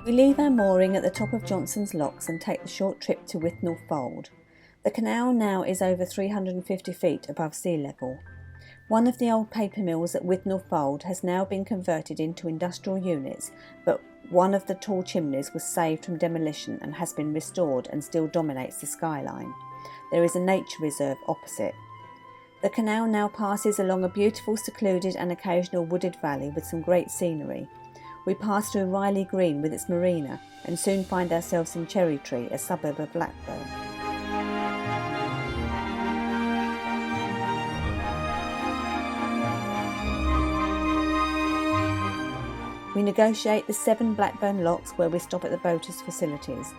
We leave our mooring at the top of Johnson's Locks and take the short trip to Withnell Fold. The canal now is over 350 feet above sea level. One of the old paper mills at Withnell Fold has now been converted into industrial units, but one of the tall chimneys was saved from demolition and has been restored and still dominates the skyline. There is a nature reserve opposite. The canal now passes along a beautiful, secluded and occasional wooded valley with some great scenery. We pass through Riley Green with its Marina and soon find ourselves in Cherry Tree, a suburb of Blackburn. We negotiate the 7 Blackburn Locks where we stop at the boaters' facilities.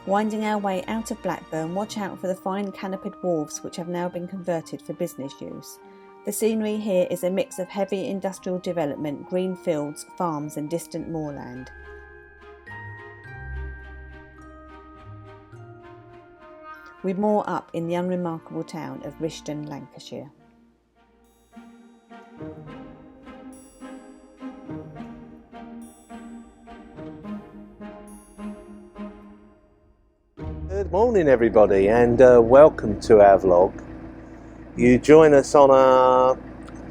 Winding our way out of Blackburn, watch out for the fine canopied wharves which have now been converted for business use. The scenery here is a mix of heavy industrial development, green fields, farms and distant moorland. We moor up in the unremarkable town of Rishton, Lancashire. Good morning everybody, and welcome to our vlog. You join us on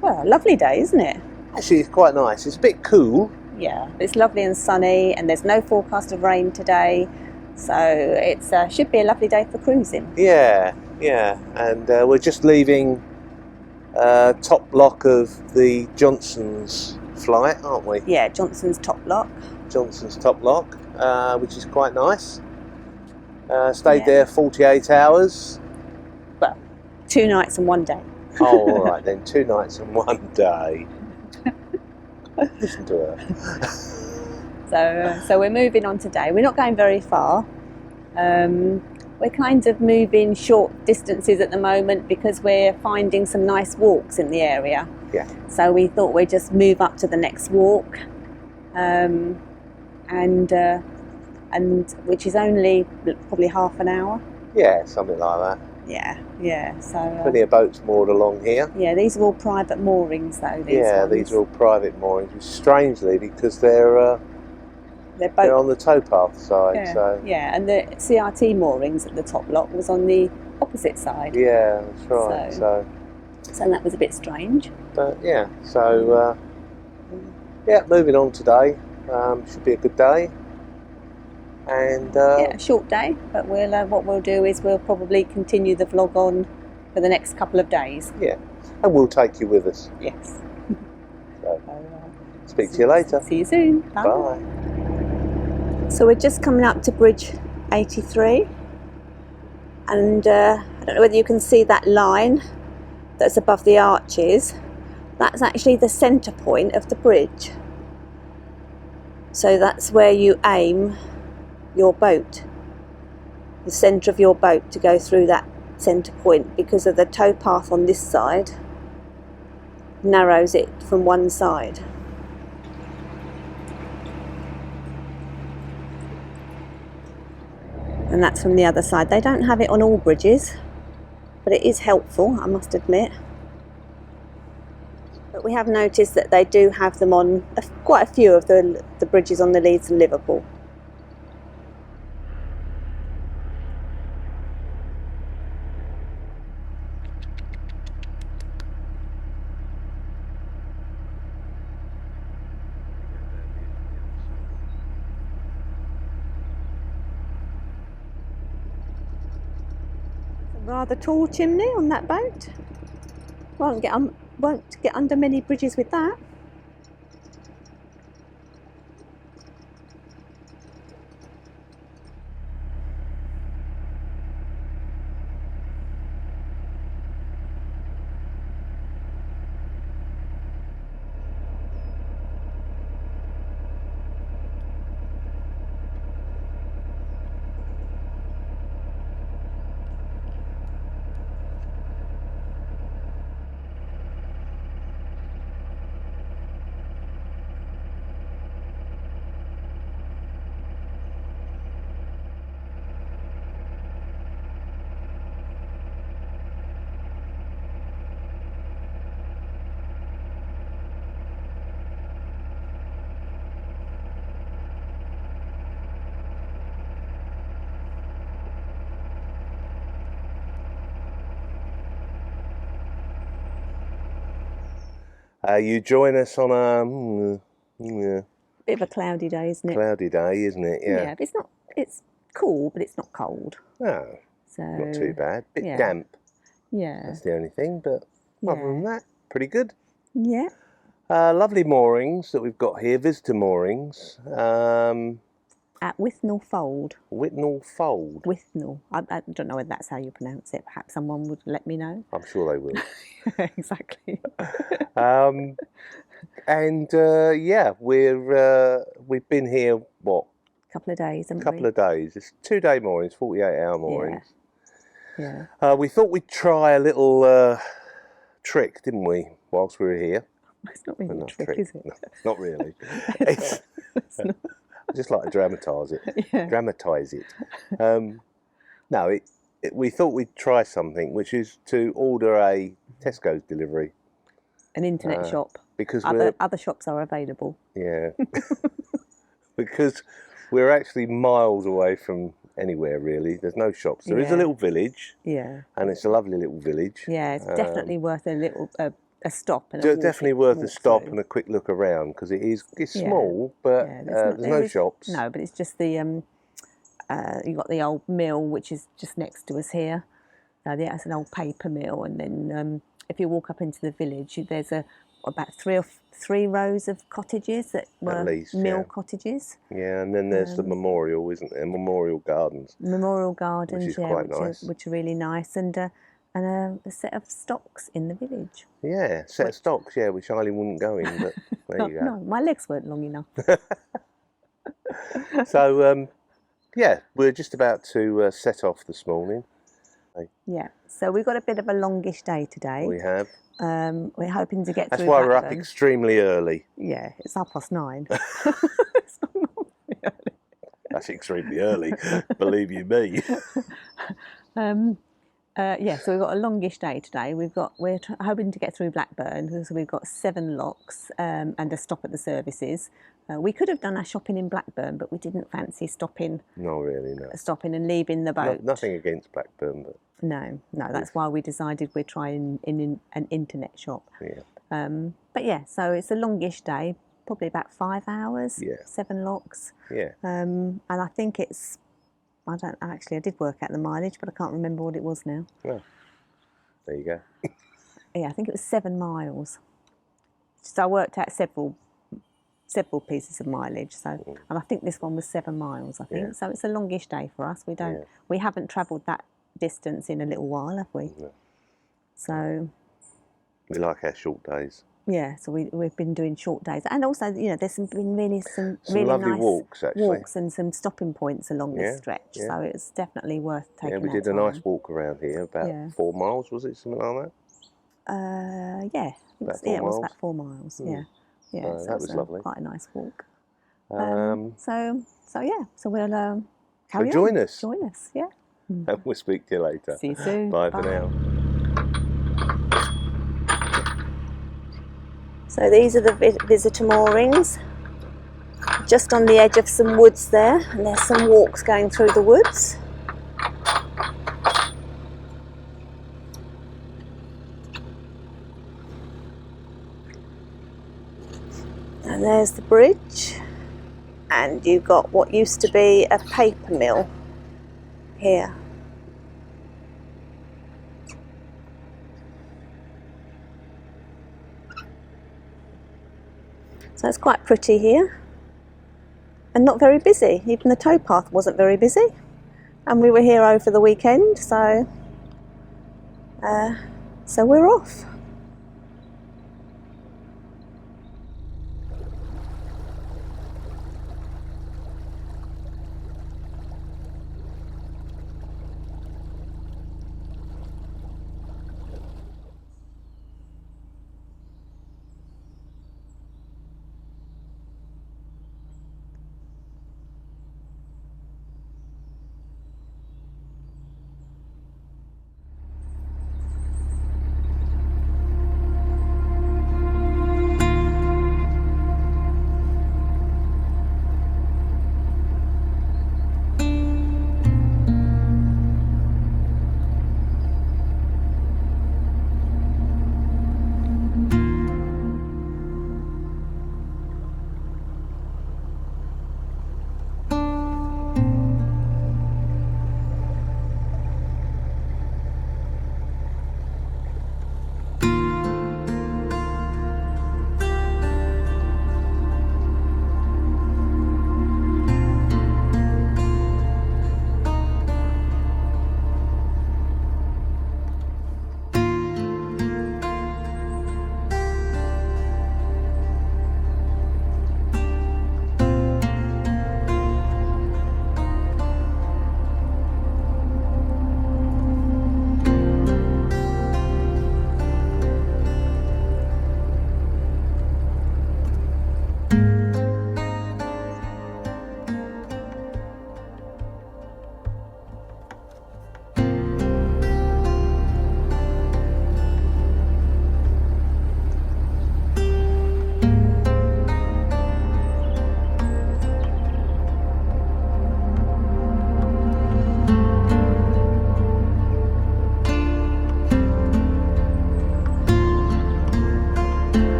Well, a lovely day, isn't it? actually it's quite nice, it's a bit cool. Yeah, it's lovely and sunny and there's no forecast of rain today, so it should be a lovely day for cruising. Yeah, and we're just leaving top lock of the Johnson's flight, aren't we? Yeah, Johnson's top lock. Johnson's top lock, which is quite nice. Stayed Yeah. there 48 hours. Well, 2 nights and 1 day. Oh, all right then, 2 nights and 1 day. Listen to her. So we're moving on today. We're not going very far. We're kind of moving short distances at the moment because we're finding some nice walks in the area. Yeah. So we thought we'd just move up to the next walk, and which is only probably half an hour. Yeah, something like that. Yeah. So Plenty of boats moored along here. yeah, these are all private moorings though. These ones. These are all private moorings, strangely, because they're on the towpath side. Yeah, So yeah, and the CRT moorings at the top lock was on the opposite side. yeah, that's right. So that was a bit strange. But yeah, so moving on today. Should be a good day. And Yeah, a short day, but what we'll do is we'll probably continue the vlog on for the next couple of days. yeah, and we'll take you with us. Yes. So, speak to you later. See you soon. Bye. So we're just coming up to Bridge 83, and I don't know whether you can see that line that's above the arches. That's actually the centre point of the bridge. So that's where you aim your boat, the centre of your boat, to go through that centre point, because of the towpath on this side narrows it from one side. And that's from the other side. They don't have it on all bridges, but it is helpful, I must admit. But we have noticed that they do have them on quite a few of the bridges on the Leeds and Liverpool. Rather tall chimney on that boat. Won't get under many bridges with that. You join us on a Bit of a cloudy day, isn't it? cloudy day, isn't it? Yeah. Yeah, but it's not. It's cool, but it's not cold. No, So not too bad. Bit yeah. damp. Yeah. That's the only thing, but other than Yeah. that, pretty good. Yeah. Lovely moorings that we've got here, visitor moorings. At Withnell Fold. Withnell Fold. Withnell. I don't know whether that's how you pronounce it. Perhaps someone would let me know. I'm sure they will. Exactly. Yeah, we've been here what? Couple of days, haven't Couple we? of days. It's 2-day moorings, 48-hour moorings. Yeah. We thought we'd try a little trick, didn't we, whilst we were here? It's not really Well, a trick, is it? No, not really. It's not. I just like to dramatise it. Yeah. Dramatise it. No, we thought we'd try something, which is to order a Tesco's delivery. An internet shop. Because other shops are available. Yeah. Because we're actually miles away from anywhere, really. There's no shops. There is a little village. Yeah. And it's a lovely little village. Yeah, it's definitely worth a little a stop and definitely worth a stop through. and a quick look around, because it's small, but there's no shops. No, but it's just the you've got the old mill, which is just next to us here. That's an old paper mill, and then if you walk up into the village, there's about three rows of cottages that were At least, mill cottages. Yeah, and then there's the memorial, isn't there? Memorial gardens. Memorial gardens, which is quite nice. which are really nice, and a set of stocks in the village. Yeah, set of stocks, which Eileen wouldn't go in, but there you go. No, my legs weren't long enough. So, we're just about to set off this morning. Yeah, so we've got a bit of a longish day today. We have. We're hoping to get That's through why we're up Blackburn. extremely early. Yeah, it's 9:30. It's not normally early. That's extremely early, believe you me. So we've got a longish day today. We're hoping to get through Blackburn, so we've got 7 locks and a stop at the services. We could have done our shopping in Blackburn, but we didn't fancy stopping. No, really, no. Stopping and leaving the boat. Nothing against Blackburn, but No. That's why we decided we're trying in an internet shop. yeah. But yeah, so it's a longish day, probably about 5 hours. Yeah. 7 locks. Yeah. And I think it's. I did work out the mileage, but I can't remember what it was now. Well, there you go. Yeah, I think it was 7 miles. So I worked out several pieces of mileage. So, and I think this one was 7 miles. I think so. It's a longish day for us. We haven't travelled that distance in a little while, have we? No. So We like our short days. Yeah, so we've been doing short days, and also there's been really some lovely nice walks actually, and some stopping points along this stretch. Yeah. So it's definitely worth taking. Yeah, we did a nice walk around here, about 4 miles, was it, something like that? Yeah, it was about 4 miles. Yeah, so that was lovely. Quite a nice walk. So we'll carry on. Join us. Join us. Yeah. And we'll speak to you later. See you soon. Bye for now. So these are the visitor moorings, just on the edge of some woods there, and there's some walks going through the woods. And there's the bridge, and you've got what used to be a paper mill here. So it's quite pretty here, and not very busy. Even the towpath wasn't very busy, and we were here over the weekend, so we're off.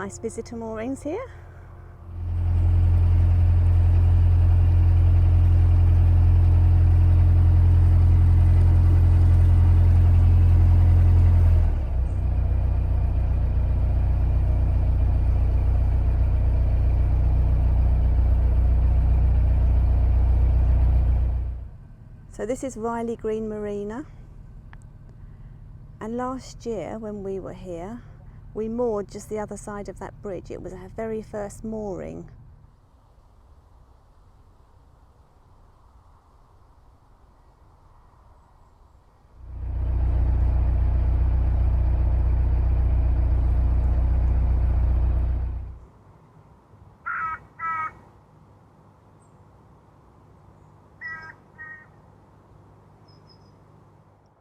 nice visitor moorings here. So this is Riley Green Marina, and last year when we were here we moored just the other side of that bridge. It was our very first mooring.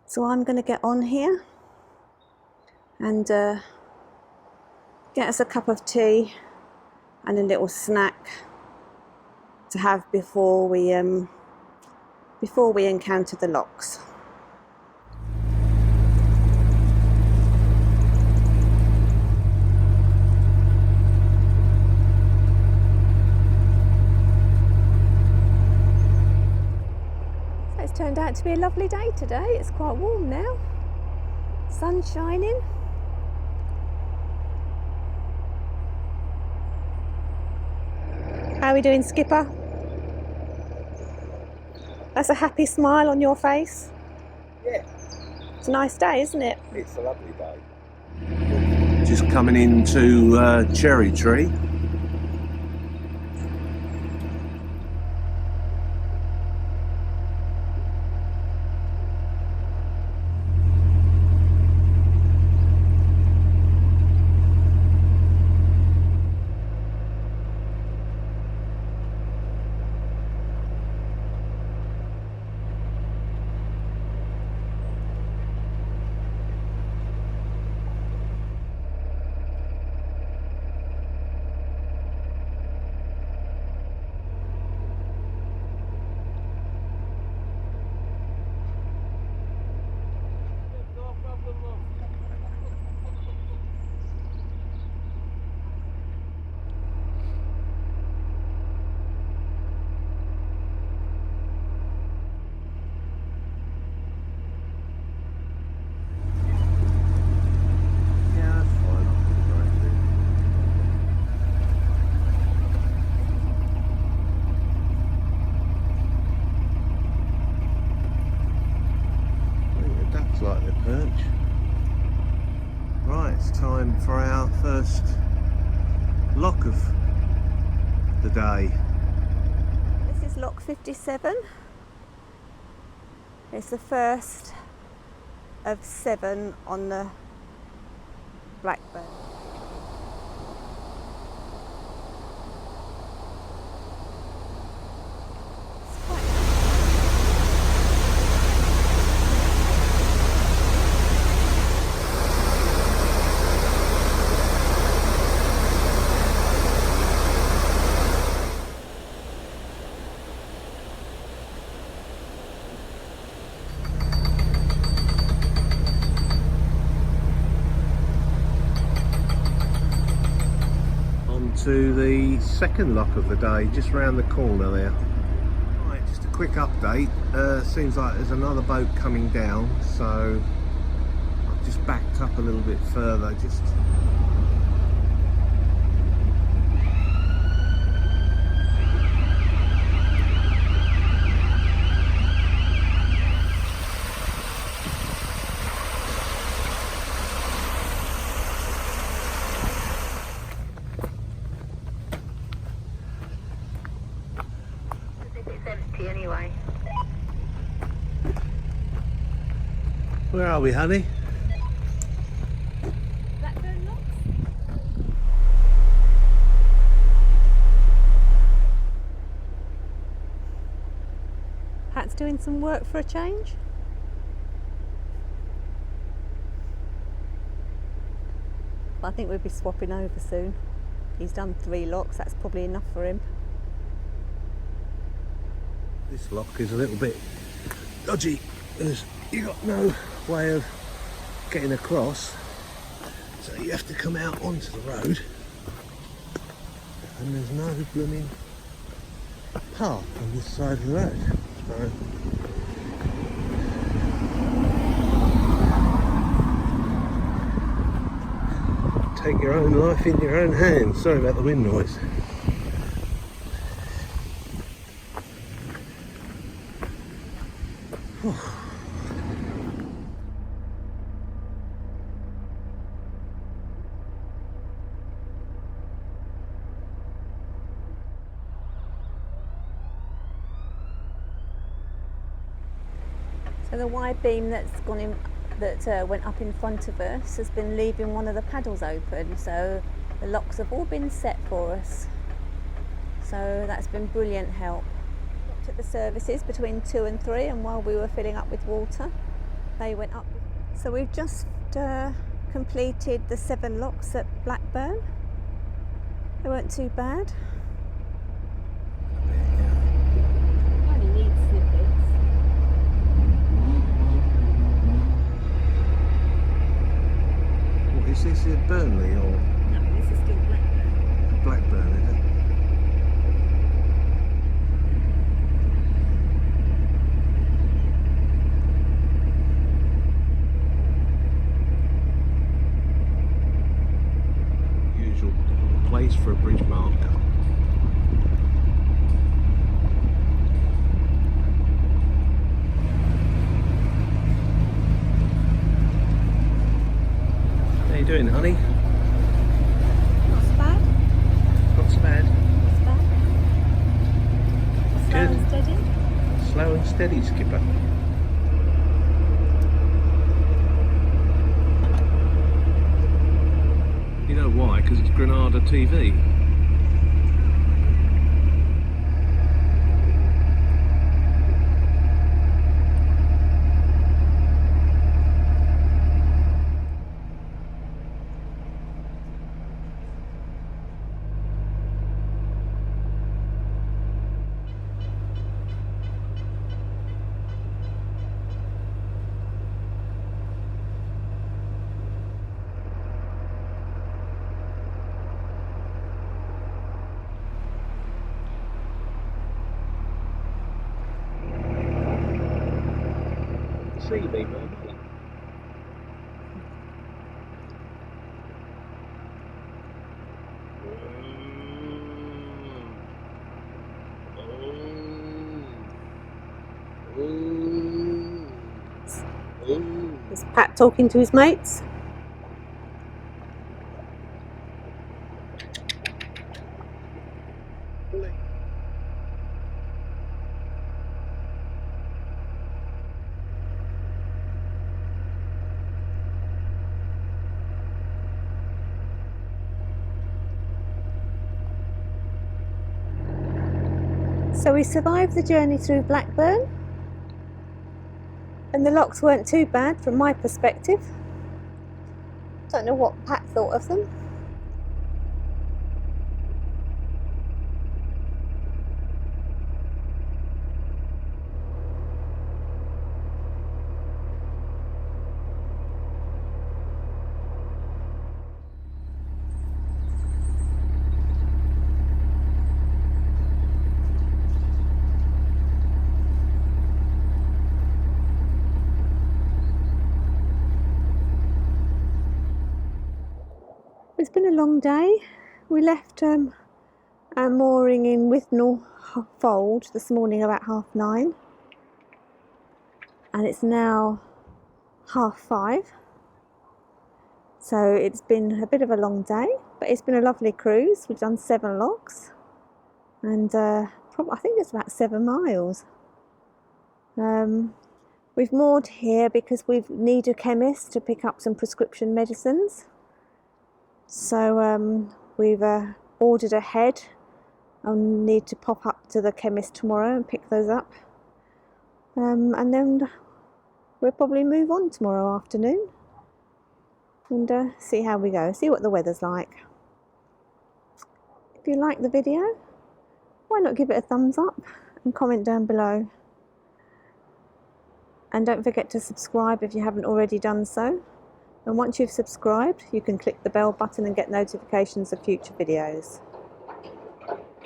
So I'm going to get on here and get us a cup of tea and a little snack to have before we encounter the locks. It's turned out to be a lovely day today. It's quite warm now. Sun's shining. How are we doing, Skipper? That's a happy smile on your face. Yeah. It's a nice day, isn't it? It's a lovely day. Just coming into Cherry Tree. Like the perch. Right, it's time for our first lock of the day. This is lock 57. It's the first of 7 on the Blackburn. To the second lock of the day, just round the corner there. Right, just a quick update. Seems like there's another boat coming down, so I've just backed up a little bit further. Just anyway. where are we, honey? Blackburn Locks. Pat's doing some work for a change. I think we'll be swapping over soon. He's done 3 locks, that's probably enough for him. This lock is a little bit dodgy as you've got no way of getting across, so you have to come out onto the road and there's no blooming path on this side of the road. So take your own life in your own hands. Sorry about the wind noise. So the wide beam that's gone in, that went up in front of us, has been leaving one of the paddles open, so the locks have all been set for us. So that's been brilliant help. Looked at the services between 2 and 3, and while we were filling up with water, they went up. So we've just completed the 7 locks at Blackburn. They weren't too bad. Is this at Burnley or? No, this is still Blackburn. Blackburn, is it? Usual place for a bridge marker. How you doing, honey? Not so bad. Not so bad. Not so bad. Slow Good. and steady. Slow and steady, skipper. You know why? Because it's Granada TV. See me, man. Is Pat talking to his mates? So we survived the journey through Blackburn, and the locks weren't too bad from my perspective. Don't know what Pat thought of them. It's been a long day. We left our mooring in Withnell Fold this morning about 9:30, and it's now 5:30. So it's been a bit of a long day, but it's been a lovely cruise. We've done 7 locks, and I think it's about 7 miles. We've moored here because we need a chemist to pick up some prescription medicines. So we've ordered ahead. I'll need to pop up to the chemist tomorrow and pick those up. And then we'll probably move on tomorrow afternoon and see how we go, see what the weather's like. If you like the video, why not give it a thumbs up and comment down below. And don't forget to subscribe if you haven't already done so. And once you've subscribed, you can click the bell button and get notifications of future videos.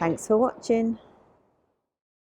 Thanks for watching.